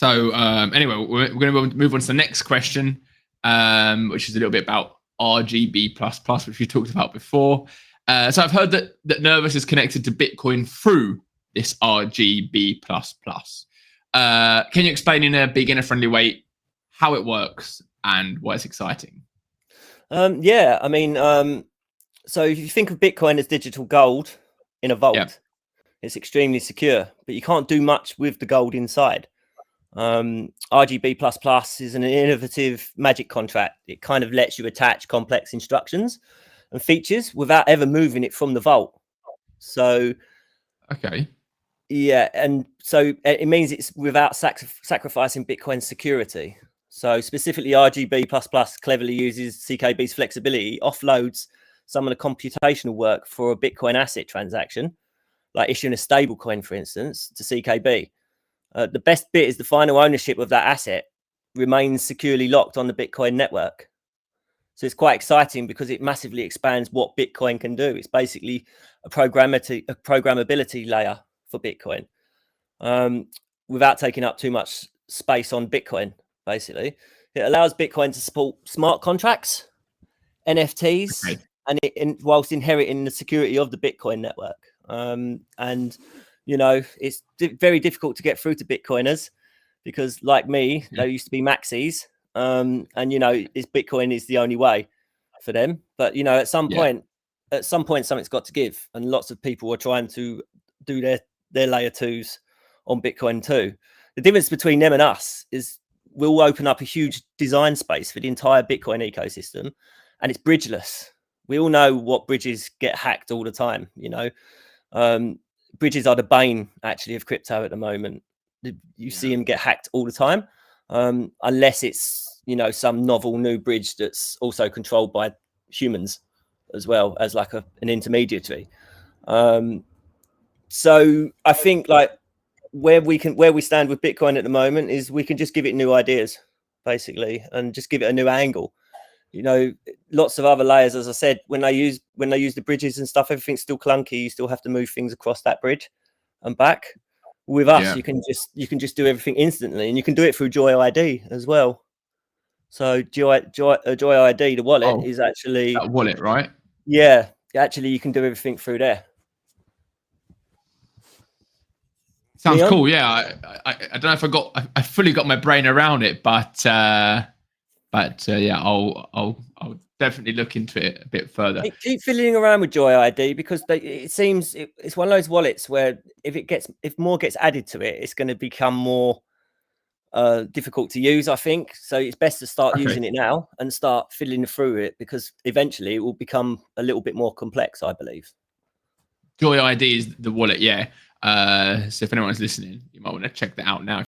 So anyway, we're going to move on to the next question, which is a little bit about RGB++, which we talked about before. So I've heard that Nervos is connected to Bitcoin through this RGB++. Can you explain in a beginner-friendly way how it works and why it's exciting? Yeah, I mean, so if you think of Bitcoin as digital gold in a vault, it's extremely secure, but you can't do much with the gold inside. RGB++ is an innovative magic contract. It kind of lets you attach complex instructions and features without ever moving it from the vault. So, okay. Yeah, and so it means it's without sacrificing Bitcoin's security. So specifically, RGB++ cleverly uses CKB's flexibility, offloads some of the computational work for a Bitcoin asset transaction, like issuing a stable coin, for instance, to CKB. The best bit is the final ownership of that asset remains securely locked on the Bitcoin network. So it's quite exciting because it massively expands what Bitcoin can do. It's basically a programmability layer for Bitcoin, without taking up too much space on Bitcoin. Basically, it allows Bitcoin to support smart contracts, NFTs, and whilst inheriting the security of the Bitcoin network. And you know, it's very difficult to get through to Bitcoiners because, like me, they used to be maxis, and you know, Bitcoin is the only way for them. But you know, at some point, something's got to give, and lots of people are trying to do their layer twos on Bitcoin too. The difference between them and us is we'll open up a huge design space for the entire Bitcoin ecosystem, and it's bridgeless. We all know what bridges get hacked all the time. You know, bridges are the bane actually of crypto at the moment. You see them get hacked all the time, unless it's, you know, some novel new bridge that's also controlled by humans as well as like an intermediary. So I think like where we stand with Bitcoin at the moment is we can just give it new ideas, basically, and just give it a new angle. You know, lots of other layers, as I said, when they use the bridges and stuff, everything's still clunky. You still have to move things across that bridge and back. With us, you can just do everything instantly, and you can do it through Joy ID as well. So Joy ID, the wallet, is actually that wallet, right? Yeah, actually, you can do everything through there. Sounds cool. Yeah, I don't know if I fully got my brain around it, but yeah, I'll definitely look into it a bit further. Keep fiddling around with Joy ID because it seems it's one of those wallets where if more gets added to it, it's going to become more difficult to use, I think. So it's best to start using it now and start fiddling through it, because eventually it will become a little bit more complex, I believe. Joy ID is the wallet, yeah. So if anyone's listening, you might want to check that out now.